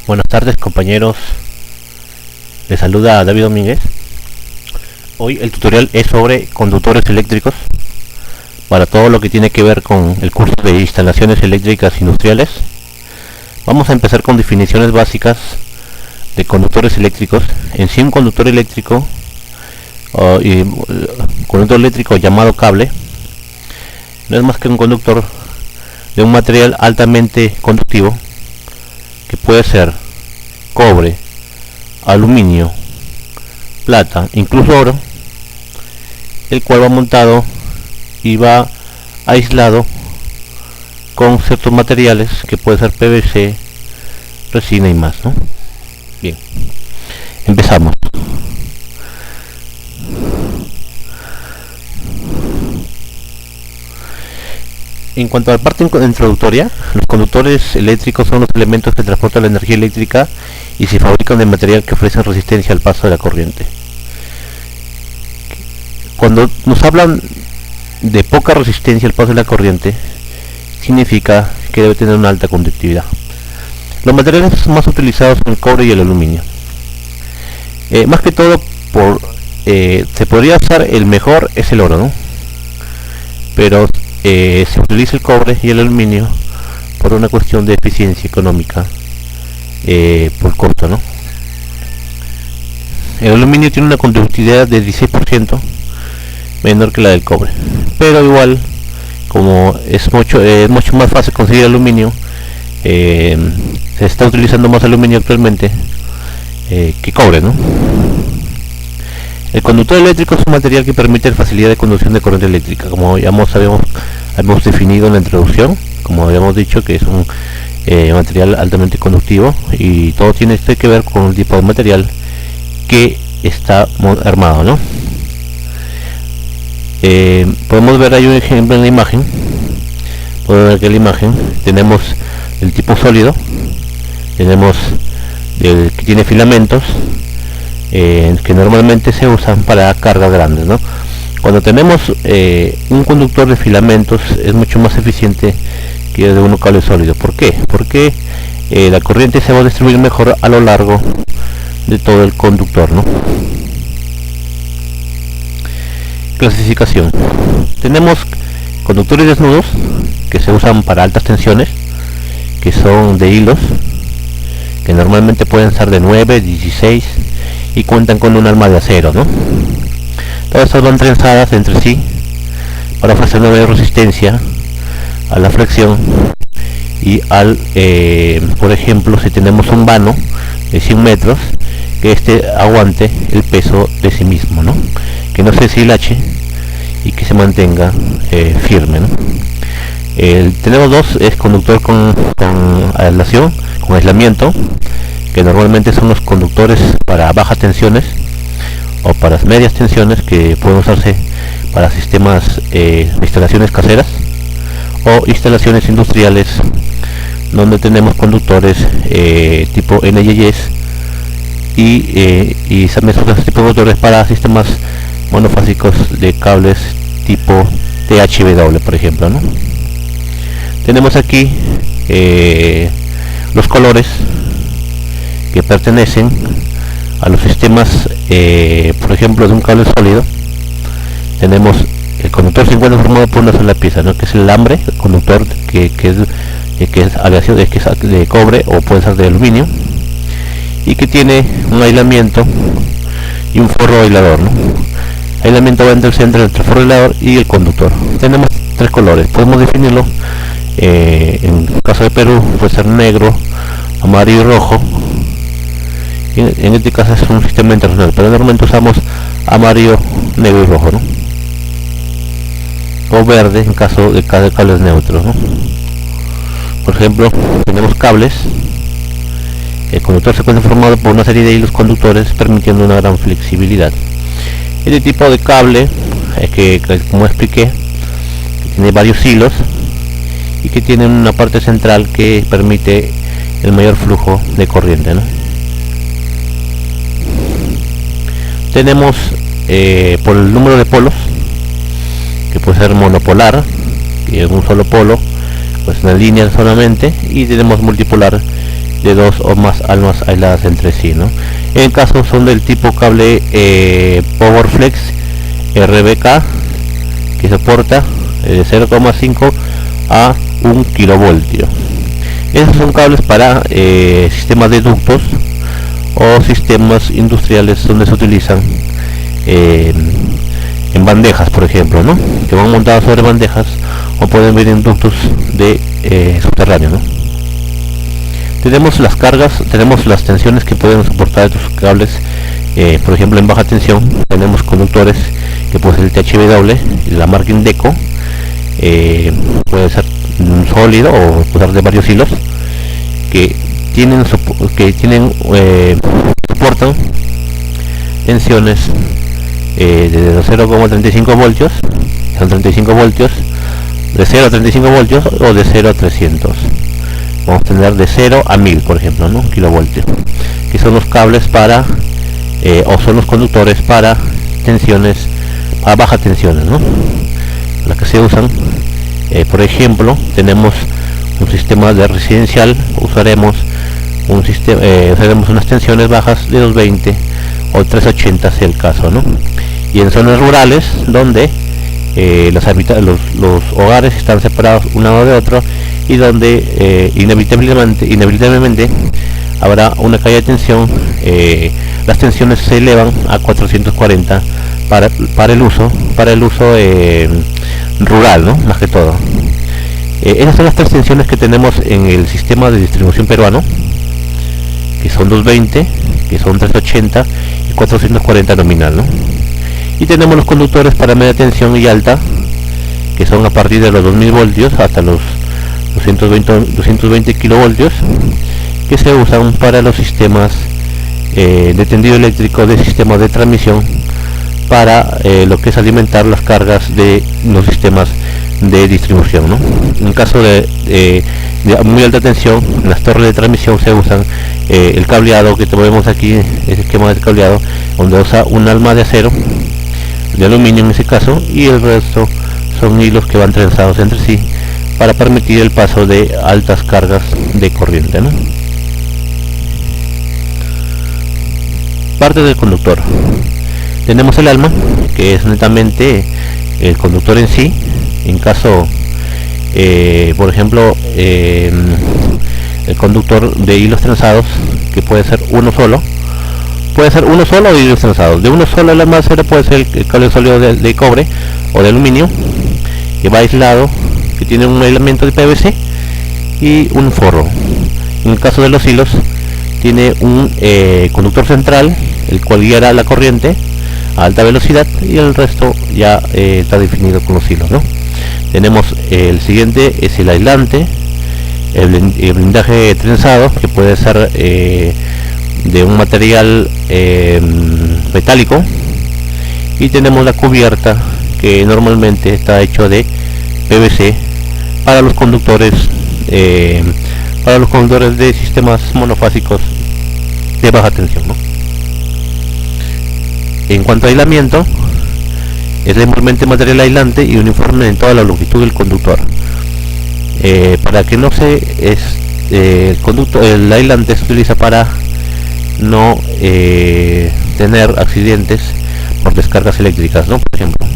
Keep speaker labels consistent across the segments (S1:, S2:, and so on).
S1: Buenas tardes, compañeros, les saluda David Domínguez. Hoy el tutorial es sobre conductores eléctricos para todo lo que tiene que ver con el curso de instalaciones eléctricas industriales. Vamos a empezar con definiciones básicas de conductores eléctricos. En sí, un conductor eléctrico conductor eléctrico llamado cable no es más que un conductor de un material altamente conductivo que puede ser cobre, aluminio, plata, incluso oro, el cual va montado y va aislado con ciertos materiales que puede ser PVC, resina y más, ¿no? Bien, empezamos. En cuanto a la parte introductoria, los conductores eléctricos son los elementos que transportan la energía eléctrica y se fabrican de material que ofrecen resistencia al paso de la corriente. Cuando nos hablan de poca resistencia al paso de la corriente, significa que debe tener una alta conductividad. Los materiales más utilizados son el cobre y el aluminio. Más que todo, se podría usar el mejor es el oro, ¿no? Pero se utiliza el cobre y el aluminio por una cuestión de eficiencia económica, por costo, ¿no? El aluminio tiene una conductividad de 16% menor que la del cobre, pero igual, como es mucho más fácil conseguir aluminio, se está utilizando más aluminio actualmente que cobre, ¿no? El conductor eléctrico es un material que permite la facilidad de conducción de corriente eléctrica, como ya habíamos definido en la introducción, como habíamos dicho que es un material altamente conductivo, y todo tiene que ver con el tipo de material que está armado, ¿no? Podemos ver ahí un ejemplo en la imagen. Podemos ver que en la imagen tenemos el tipo sólido, tenemos el que tiene filamentos, que normalmente se usan para cargas grandes, ¿no? Cuando tenemos un conductor de filamentos es mucho más eficiente que de un cable sólido. ¿Por qué? Porque la corriente se va a distribuir mejor a lo largo de todo el conductor, ¿no? Clasificación. Tenemos conductores desnudos que se usan para altas tensiones, que son de hilos, que normalmente pueden ser de 9, 16 y cuentan con un alma de acero, ¿no? Todas estas van trenzadas entre sí para ofrecer una mayor resistencia a la fricción y por ejemplo, si tenemos un vano de 100 metros, que aguante el peso de sí mismo, ¿no? Que no se deshilache y que se mantenga firme, ¿no? Tenemos dos, es conductor con aislamiento, que normalmente son los conductores para bajas tensiones o para medias tensiones, que pueden usarse para sistemas de instalaciones caseras o instalaciones industriales, donde tenemos conductores tipo NYS y también otros tipos de conductores para sistemas monofásicos de cables tipo THW, por ejemplo, ¿no? Tenemos aquí los colores que pertenecen a los sistemas, por ejemplo, de un cable sólido. Tenemos el conductor 50 formado por una sola pieza, ¿no? Que es el alambre, el conductor que es aleación, que es de cobre o puede ser de aluminio, y que tiene un aislamiento y un forro aislador, ¿no? Aislamiento va entre el centro entre el forro aislador y el conductor. Tenemos tres colores, podemos definirlo. En el caso de Perú puede ser negro, amarillo y rojo. En este caso es un sistema internacional, pero normalmente usamos amarillo, negro y rojo, ¿no? O verde en caso de cables neutros, ¿no? Por ejemplo, tenemos cables. El conductor se encuentra formado por una serie de hilos conductores, permitiendo una gran flexibilidad. Este tipo de cable, que como expliqué, que tiene varios hilos y que tiene una parte central que permite el mayor flujo de corriente, ¿no? Tenemos por el número de polos, que puede ser monopolar, y en un solo polo, pues una línea solamente, y tenemos multipolar, de dos o más almas aisladas entre sí, ¿no? En caso son del tipo cable Powerflex RBK, que soporta de 0,5 a 1 kilovoltio. Esos son cables para sistemas de ductos o sistemas industriales donde se utilizan en bandejas, por ejemplo, ¿no? Que van montados sobre bandejas o pueden venir en ductos de subterráneo, ¿no? Tenemos las cargas, tenemos las tensiones que pueden soportar estos cables. Por ejemplo, en baja tensión tenemos conductores que puede ser el THW, la marca Indeco, puede ser sólido o puede ser de varios hilos que soportan tensiones de 0,35 voltios, son 35 voltios, de 0 a 35 voltios o de 0 a 300. Vamos a tener de 0 a 1000, por ejemplo, ¿no? Kilovoltios, que son los cables para o son los conductores para tensiones, para baja tensiones, ¿no? Las que se usan, por ejemplo, tenemos un sistema de residencial, usaremos unas tensiones bajas de 220 o 380 si el caso, ¿no? Y en zonas rurales donde los hogares están separados uno de otro y donde inevitablemente habrá una caída de tensión, las tensiones se elevan a 440 para el uso rural, ¿no? Más que todo. Esas son las tres tensiones que tenemos en el sistema de distribución peruano, que son 220, que son 380 y 440 nominal, ¿no? Y tenemos los conductores para media tensión y alta, que son a partir de los 2000 voltios hasta los 220 kilovoltios, que se usan para los sistemas de tendido eléctrico de sistemas de transmisión, para lo que es alimentar las cargas de los sistemas de distribución, ¿no? En caso de muy alta tensión, en las torres de transmisión se usan el cableado que vemos aquí, ese esquema de cableado, donde usa un alma de acero, de aluminio en ese caso, y el resto son hilos que van trenzados entre sí para permitir el paso de altas cargas de corriente, ¿no? Parte del conductor. Tenemos el alma, que es netamente el conductor en sí. En caso, por ejemplo, el conductor de hilos trenzados, que puede ser uno solo o de hilos trenzados. De uno solo el alma de acero puede ser el cable sólido de cobre o de aluminio, que va aislado, que tiene un aislamiento de PVC y un forro. En el caso de los hilos, tiene un conductor central, el cual guiará la corriente a alta velocidad, y el resto ya está definido con los hilos, ¿no? Tenemos el siguiente, es el aislante, el blindaje trenzado, que puede ser de un material metálico, y tenemos la cubierta, que normalmente está hecho de PVC para los conductores de sistemas monofásicos de baja tensión, ¿no? En cuanto a aislamiento, es igualmente material aislante y uniforme en toda la longitud del conductor. Para que no el aislante se utiliza para no tener accidentes por descargas eléctricas, ¿no? Por ejemplo,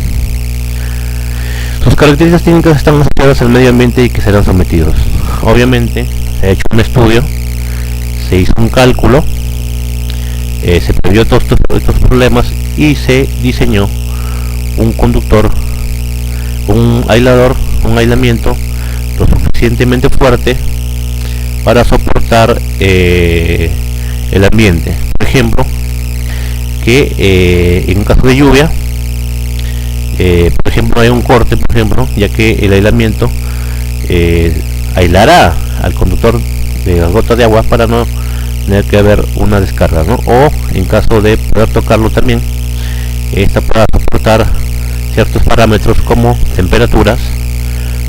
S1: sus características técnicas están asociadas al medio ambiente y que serán sometidos. Obviamente se ha hecho un estudio, se hizo un cálculo, se previó todos estos problemas y se diseñó un conductor, un aislamiento lo suficientemente fuerte para soportar el ambiente. Por ejemplo, que en un caso de lluvia, por ejemplo, hay un corte, por ejemplo, ya que el aislamiento aislará al conductor de las gotas de agua para no tener que haber una descarga, ¿no? O en caso de poder tocarlo también, esta para soportar ciertos parámetros como temperaturas,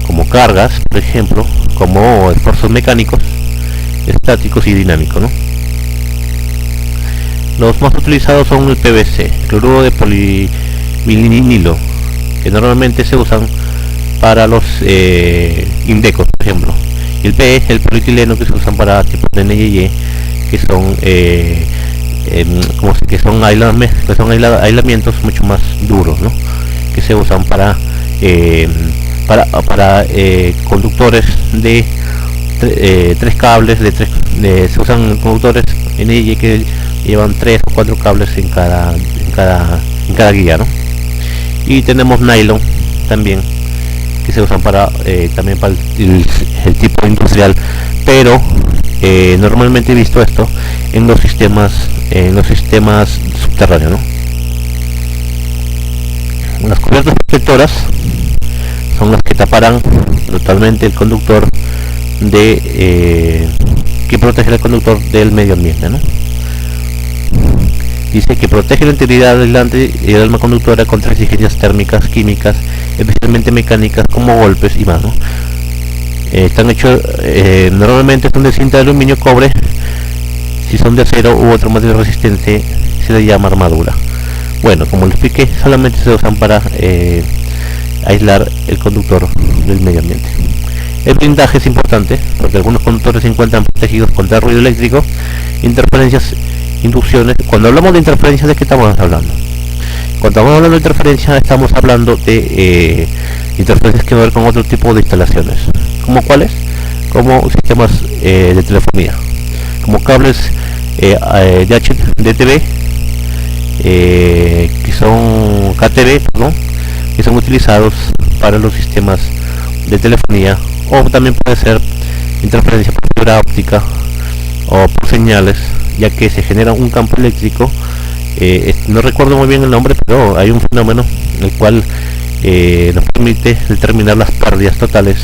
S1: como cargas, por ejemplo, como esfuerzos mecánicos, estáticos y dinámicos, ¿no? Los más utilizados son el PVC, cloruro de polivinilo, que normalmente se usan para los indecos, por ejemplo, y el PE, el polietileno, que se usan para tipos de NYY, que son que son aislamientos mucho más duros, ¿no? Que se usan para conductores de tres cables se usan conductores NYY que llevan 3 o 4 cables en cada guía, ¿no? Y tenemos nylon también, que se usan también para el tipo industrial, pero normalmente he visto esto en los sistemas subterráneos, ¿no? Las cubiertas protectoras son las que taparán totalmente el conductor que protege al conductor del medio ambiente, ¿no? Dice que protege la integridad del aislante y del alma conductora contra exigencias térmicas, químicas, especialmente mecánicas como golpes y más, ¿no? Están hechos normalmente son de cinta de aluminio, cobre. Si son de acero u otro material resistente se le llama armadura. Bueno, como les expliqué, solamente se usan para aislar el conductor del medio ambiente. El blindaje es importante porque algunos conductores se encuentran protegidos contra ruido eléctrico, interferencias, inducciones. Cuando hablamos de interferencias, ¿de qué estamos hablando? Cuando estamos hablando de interferencia, estamos hablando de interferencias que tienen que ver con otro tipo de instalaciones. ¿Como cuáles? Como sistemas de telefonía, como cables DTV, que son KTV, ¿no? Que son utilizados para los sistemas de telefonía, o también puede ser interferencia por fibra óptica o por señales, ya que se genera un campo eléctrico. No recuerdo muy bien el nombre, pero hay un fenómeno en el cual nos permite determinar las pérdidas totales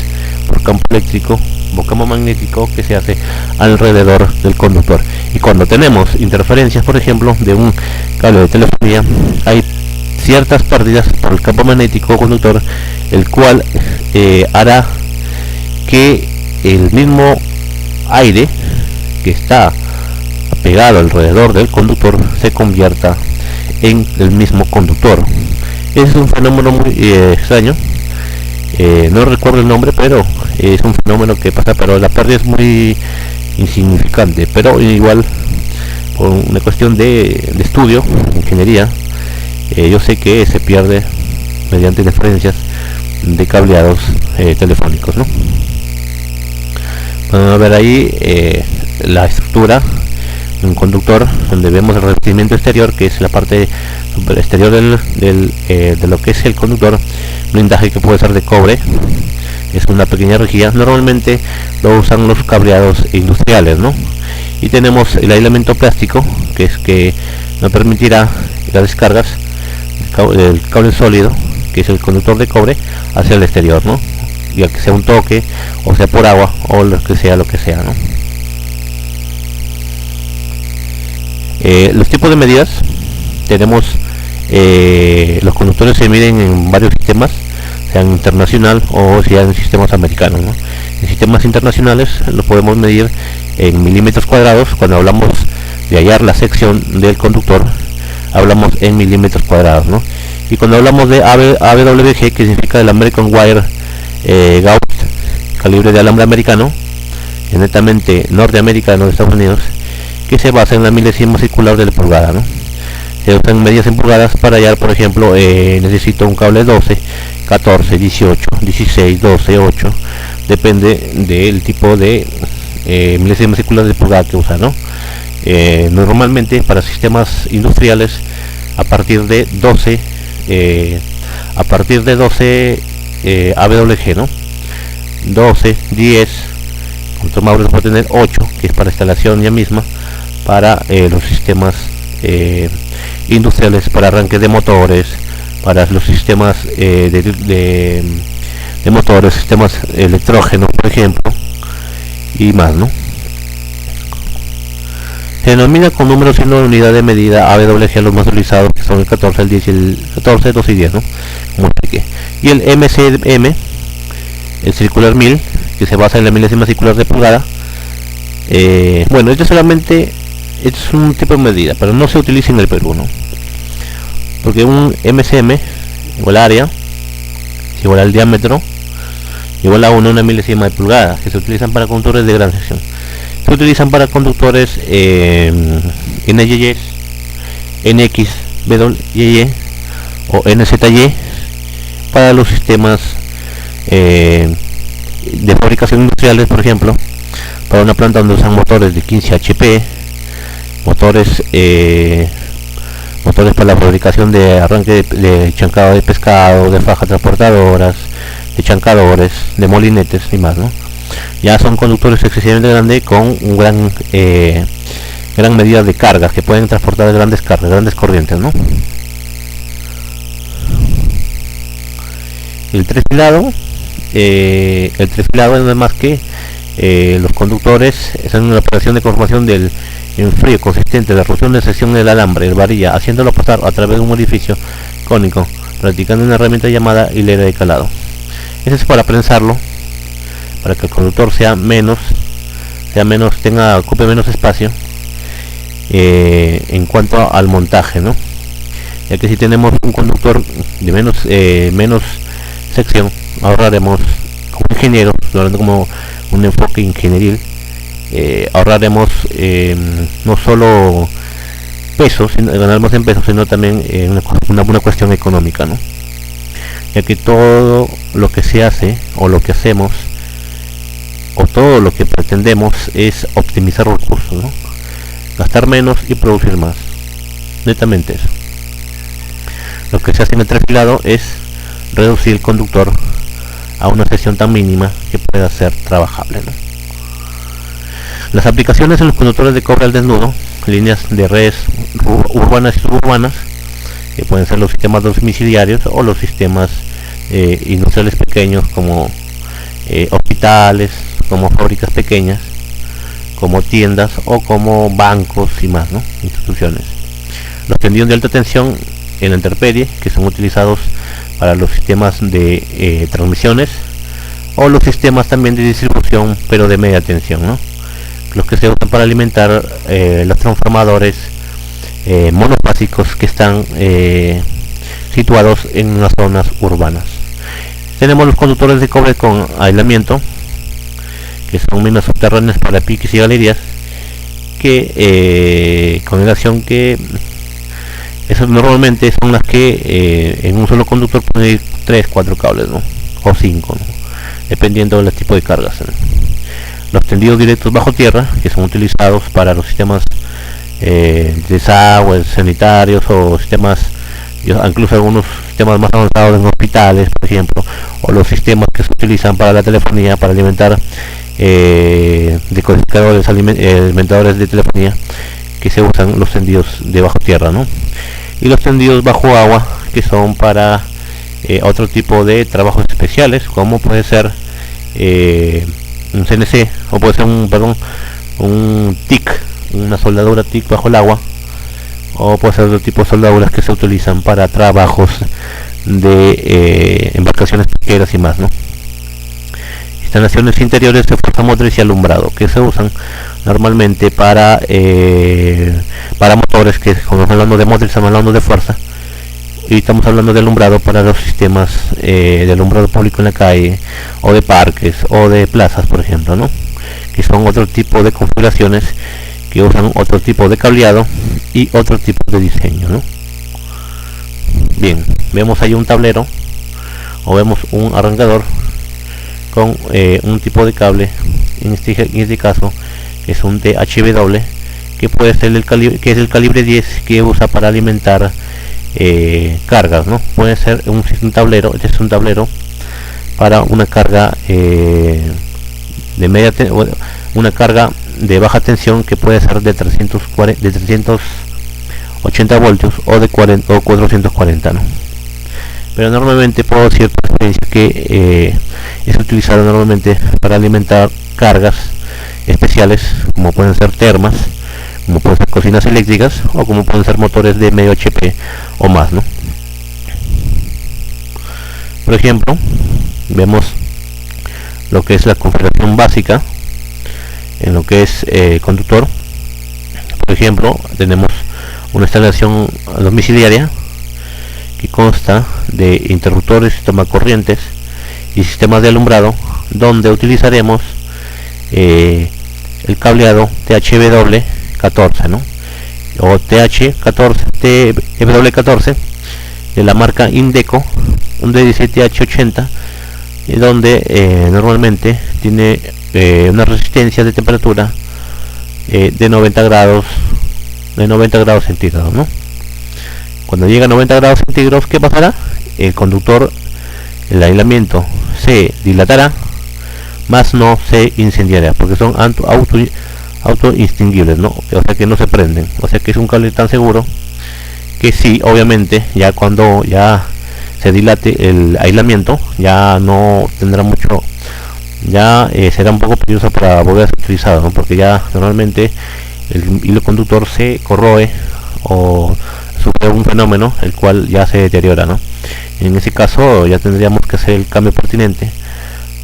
S1: por campo eléctrico o campo magnético que se hace alrededor del conductor. Y cuando tenemos interferencias, por ejemplo, de un cable de telefonía, hay ciertas pérdidas por el campo magnético conductor, el cual hará que el mismo aire que está pegado alrededor del conductor se convierta en el mismo conductor. Es un fenómeno muy extraño, no recuerdo el nombre, pero es un fenómeno que pasa, pero la pérdida es muy insignificante, pero igual por una cuestión de estudio, ingeniería, yo sé que se pierde mediante interferencias de cableados telefónicos, ¿no? Vamos a ver ahí la estructura de un conductor, donde vemos el revestimiento exterior, que es la parte exterior de lo que es el conductor. Blindaje que puede ser de cobre, es una pequeña rejilla, normalmente lo usan los cableados industriales, ¿no? Y tenemos el aislamiento plástico, que nos permitirá las descargas del cable sólido, que es el conductor de cobre, hacia el exterior, ¿no? Ya que sea un toque, o sea por agua, o lo que sea, ¿no? Los tipos de medidas, tenemos los conductores se miden en varios sistemas, sean internacional o sean sistemas americanos, ¿no? En sistemas internacionales lo podemos medir en milímetros cuadrados. Cuando hablamos de hallar la sección del conductor, hablamos en milímetros cuadrados, ¿no? Y cuando hablamos de AWG, que significa el American Wire Gauge, calibre de alambre americano, netamente norteamericano de Estados Unidos, que se basa en la milésima circular de la pulgada, ¿no? Se usan medidas en pulgadas para hallar, por ejemplo, necesito un cable 12, 14, 18, 16, 12, 8, depende del tipo de milésima circular de pulgada que usa, ¿no? Normalmente para sistemas industriales a partir de 12 AWG, ¿no? 12, 10, otro más puede tener 8, que es para instalación ya misma, para los sistemas industriales, para arranque de motores, para los sistemas de motores, sistemas electrógenos, por ejemplo, y más, ¿no? Se denomina con números y una unidad de medida AWG a los más utilizados, que son el 14, el 10 y el 14, 12 y 10, ¿no? Como expliqué. Y el MCM, el circular 1000, que se basa en la milésima circular de pulgada. Bueno, esto solamente es un tipo de medida, pero no se utiliza en el Perú, ¿no? Porque un MCM igual área, igual al diámetro, igual a una milésima de pulgada, que se utilizan para conductores de gran sección. Se utilizan para conductores NYY, NXWY o NZY para los sistemas de fabricación industriales, por ejemplo, para una planta donde usan motores de 15 HP, motores para la fabricación de arranque de chancado de pescado, de fajas transportadoras, de chancadores, de molinetes y más, ¿no? Ya son conductores excesivamente grandes con un gran medida de cargas que pueden transportar grandes cargas, grandes corrientes, ¿no? El tres filado no es más que los conductores son una operación de conformación del enfrío consistente de reducción de sección del alambre, el varilla, haciéndolo pasar a través de un orificio cónico, practicando una herramienta llamada hilera de calado. Eso es para prensarlo, para que el conductor ocupe menos espacio en cuanto al montaje, ¿no? Ya que si tenemos un conductor de menos sección, ahorraremos, como ingeniero, hablando como un enfoque ingenieril, ahorraremos no solo pesos, ganaremos en pesos, sino también una cuestión económica, ¿no? Ya que todo lo que se hace o lo que hacemos o todo lo que pretendemos es optimizar recursos, ¿no? Gastar menos y producir más, netamente eso. Lo que se hace en el trefilado es reducir el conductor a una sección tan mínima que pueda ser trabajable, ¿no? Las aplicaciones en los conductores de cobre al desnudo, líneas de redes urbanas y suburbanas, que pueden ser los sistemas domiciliarios o los sistemas industriales pequeños como hospitales, como fábricas pequeñas, como tiendas o como bancos y más, ¿no? Instituciones. Los tendidos de alta tensión en la intemperie, que son utilizados para los sistemas de transmisiones o los sistemas también de distribución, pero de media tensión, ¿no? Los que se usan para alimentar los transformadores monofásicos que están situados en las zonas urbanas. Tenemos los conductores de cobre con aislamiento, que son minas subterráneas para piques y galerías, que con aislación, que esas normalmente son las que en un solo conductor pueden ir 3-4 cables, ¿no? O 5, ¿no? Dependiendo del tipo de cargas, ¿no? Los tendidos directos bajo tierra, que son utilizados para los sistemas desagües sanitarios o sistemas, incluso algunos sistemas más avanzados en hospitales, por ejemplo, o los sistemas que se utilizan para la telefonía, para alimentar decodificadores, alimentadores de telefonía, que se usan los tendidos de bajo tierra, ¿no? Y los tendidos bajo agua, que son para otro tipo de trabajos especiales, como puede ser un CNC, o puede ser un TIC, una soldadura TIC bajo el agua, o puede ser otro tipo de soldaduras que se utilizan para trabajos de embarcaciones pesqueras y más, ¿no? Instalaciones interiores de fuerza motriz y alumbrado, que se usan normalmente para motores, que cuando estamos hablando de motriz estamos hablando de fuerza, y estamos hablando de alumbrado para los sistemas de alumbrado público en la calle, o de parques, o de plazas, por ejemplo, ¿no? Que son otro tipo de configuraciones que usan otro tipo de cableado y otro tipo de diseño, ¿no? Bien, vemos ahí un tablero, o vemos un arrancador con un tipo de cable, en este caso es un DHW, que puede ser el calibre 10, que usa para alimentar cargas, ¿no? Puede ser un tablero, este es un tablero para una carga una carga de baja tensión, que puede ser de 380 voltios o de 440, ¿no? Pero normalmente puedo decir por experiencia que es utilizado normalmente para alimentar cargas especiales, como pueden ser termas, como pueden ser cocinas eléctricas, o como pueden ser motores de medio HP o más, ¿no? Por ejemplo, vemos lo que es la configuración básica en lo que es conductor. Por ejemplo, tenemos una instalación domiciliaria que consta de interruptores y tomacorrientes, y sistemas de alumbrado, donde utilizaremos el cableado THW14, ¿no? O TH14, TW14 de la marca Indeco, un D17H80, donde normalmente tiene una resistencia de temperatura de 90 grados centígrados, ¿no? Cuando llega a 90 grados centígrados, ¿qué pasará? El conductor, el aislamiento se dilatará, más no se incendiará, porque son auto extinguibles, ¿no? O sea que no se prenden, o sea que es un cable tan seguro que sí, obviamente, ya cuando ya se dilate el aislamiento, ya no tendrá mucho, ya será un poco peligroso para volver a ser utilizado, ¿no? Porque ya normalmente el hilo conductor se corroe o sufre un fenómeno el cual ya se deteriora, ¿no? En ese caso ya tendríamos que hacer el cambio pertinente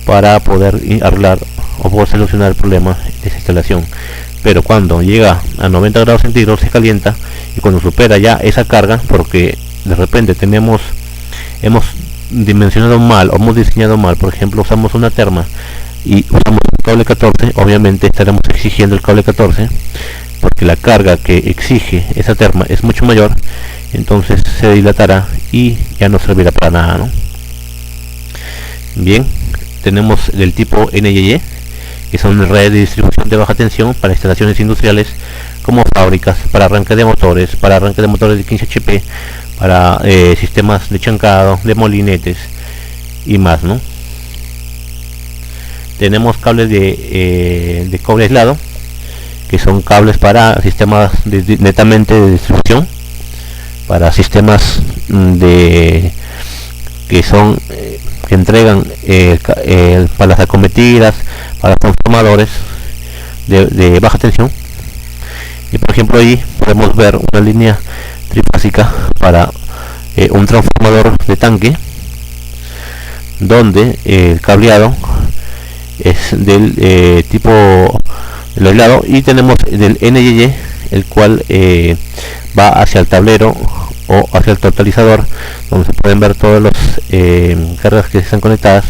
S1: para poder arreglar o poder solucionar el problema de esa instalación. Pero cuando llega a 90 grados centígrados se calienta, y cuando supera ya esa carga, porque de repente hemos dimensionado mal o hemos diseñado mal, por ejemplo usamos una terma y usamos un cable 14, obviamente estaremos exigiendo el cable 14 porque la carga que exige esa terma es mucho mayor, entonces se dilatará y ya no servirá para nada, ¿no? Bien, tenemos del tipo NYE, que son redes de distribución de baja tensión para instalaciones industriales como fábricas, para arranque de motores de 15 HP, para sistemas de chancado, de molinetes y más, ¿no? Tenemos cables de cobre aislado, que son cables para sistemas netamente de distribución, para sistemas que son que entregan para las acometidas, para transformadores de baja tensión. Y por ejemplo ahí podemos ver una línea trifásica para un transformador de tanque, donde el cableado es del tipo el aislado, y tenemos del NYE, el cual va hacia el tablero o hacia el totalizador, donde se pueden ver todas las cargas que están conectadas,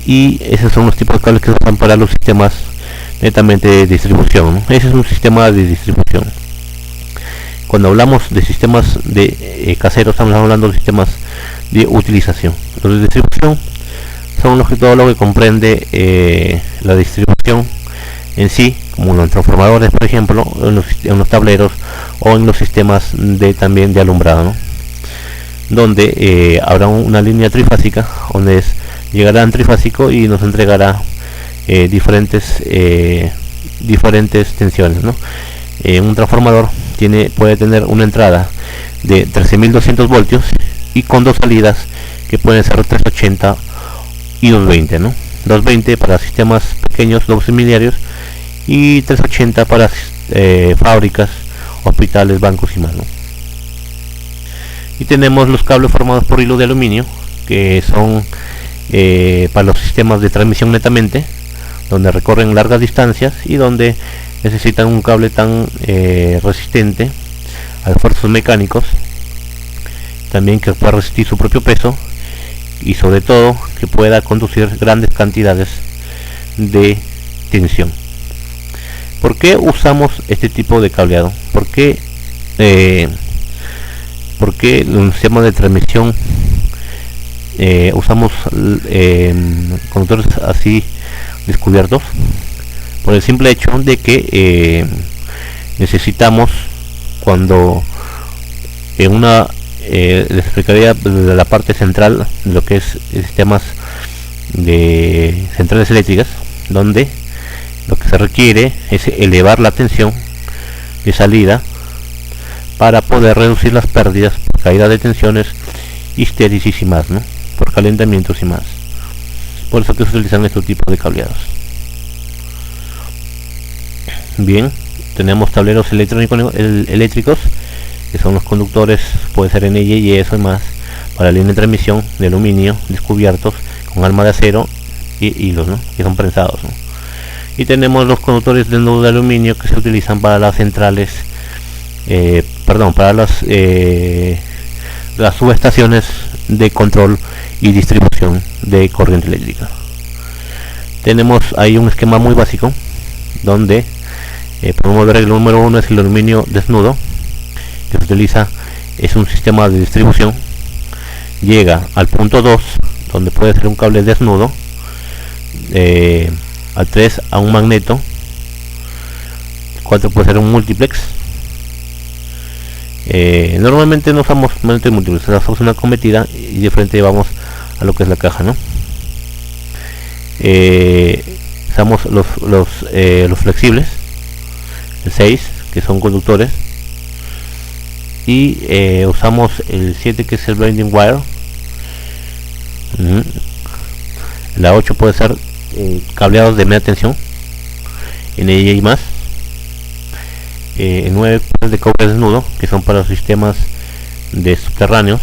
S1: y esos son los tipos de cables que se usan para los sistemas netamente de distribución, ¿no? Ese es un sistema de distribución. Cuando hablamos de sistemas de caseros, estamos hablando de sistemas de utilización. Los de distribución son todo lo que comprende la distribución en sí, como los transformadores, por ejemplo, en los tableros o en los sistemas también de alumbrado, ¿no? Donde habrá una línea trifásica, donde llegará en trifásico y nos entregará diferentes tensiones, ¿no? Un transformador puede tener una entrada de 13.200 voltios y con dos salidas que pueden ser 380 y 220, ¿no? 220 para sistemas pequeños domiciliarios y 380 para fábricas, hospitales, bancos y más, ¿no? Y tenemos los cables formados por hilo de aluminio, que son para los sistemas de transmisión netamente, donde recorren largas distancias y donde necesitan un cable tan resistente a esfuerzos mecánicos, también que pueda resistir su propio peso y sobre todo que pueda conducir grandes cantidades de tensión. ¿Por qué usamos este tipo de cableado? ¿Por qué un sistema de transmisión usamos conductores así descubiertos? Por el simple hecho de que necesitamos, cuando en una les explicaría de la parte central de lo que es sistemas de centrales eléctricas, donde lo que se requiere es elevar la tensión de salida para poder reducir las pérdidas por caída de tensiones, histéresis y más, ¿no? Por calentamientos y más. Por eso que se utilizan estos tipos de cableados. Bien, tenemos tableros eléctricos, que son los conductores, puede ser NY y eso y más, para la línea de transmisión de aluminio descubiertos con alma de acero y hilos, ¿no? Que son prensados, ¿no? Y tenemos los conductores de nudo de aluminio que se utilizan para las centrales, para las subestaciones de control y distribución de corriente eléctrica. Tenemos ahí un esquema muy básico donde podemos ver el número 1 es el aluminio desnudo que se utiliza, es un sistema de distribución. Llega al punto 2 donde puede ser un cable desnudo, al 3 a un magneto, 4 puede ser un multiplex. Normalmente no usamos magneto y multiplex, usamos una convertida y de frente vamos a lo que es la caja, ¿no? Usamos los flexibles, el 6 que son conductores, y usamos el 7 que es el blending wire. La 8 puede ser cableados de media tensión en ella y más. El 9 de cobre desnudo, que son para los sistemas de subterráneos,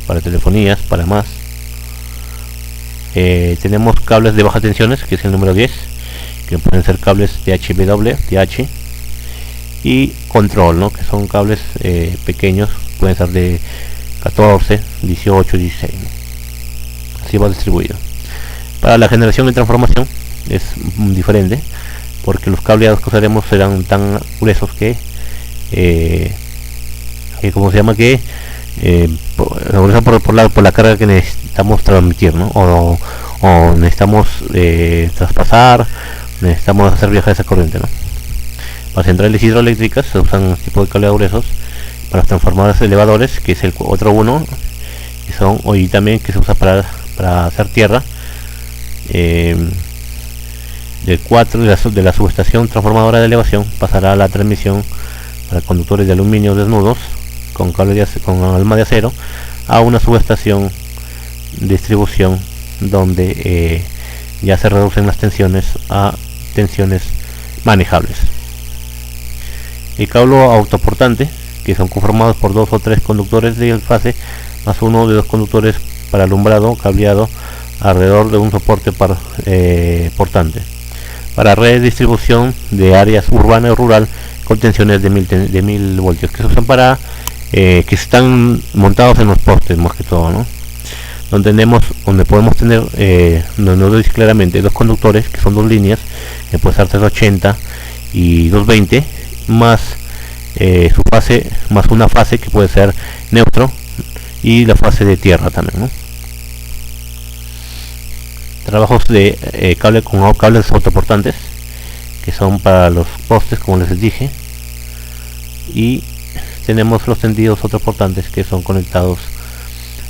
S1: para telefonías, para más. Tenemos cables de baja tensiones, que es el número 10, que pueden ser cables DHBW, DH, y control, ¿no? Que son cables pequeños, pueden ser de 14, 18, 16, ¿no? Así va distribuido. Para la generación y transformación es diferente, porque los cableados que usaremos serán tan gruesos que como se llama, que por la carga que necesitamos transmitir, ¿no? o necesitamos traspasar, necesitamos hacer viajar esa corriente, ¿no? Para centrales hidroeléctricas se usan este tipo de cableados gruesos. Para los transformadores elevadores, que es el otro uno, que son hoy también que se usa para hacer tierra, del 4 de la subestación transformadora de elevación pasará a la transmisión para conductores de aluminio desnudos con cable con alma de acero a una subestación de distribución donde ya se reducen las tensiones a tensiones manejables. El cable autoportante, que son conformados por 2 o 3 conductores de fase más uno de 2 conductores para alumbrado cableado alrededor de un soporte portante, para red de distribución de áreas urbana y rural con tensiones de 1000 voltios, que se usan para que están montados en los postes más que todo, ¿no? Donde podemos tener, donde nos dice claramente 2 conductores que son 2 líneas, que puede ser 380 y 220, más su fase, más una fase que puede ser neutro y la fase de tierra también, ¿no? Trabajos de con cables autoportantes, que son para los postes, como les dije, y tenemos los tendidos autoportantes que son conectados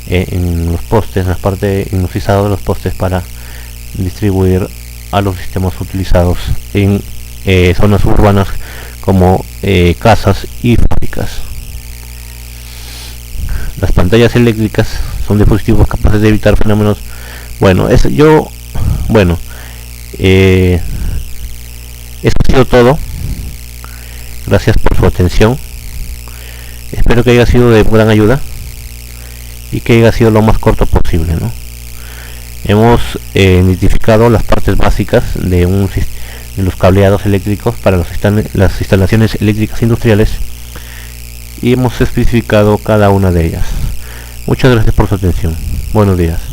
S1: en los postes, en la parte inutilizada de los postes, para distribuir a los sistemas utilizados en zonas urbanas como casas y fábricas. Las pantallas eléctricas son dispositivos capaces de evitar fenómenos. Bueno, eso ha sido todo. Gracias por su atención. Espero que haya sido de gran ayuda y que haya sido lo más corto posible, ¿no? Hemos identificado las partes básicas de los cableados eléctricos para las instalaciones eléctricas industriales y hemos especificado cada una de ellas. Muchas gracias por su atención. Buenos días.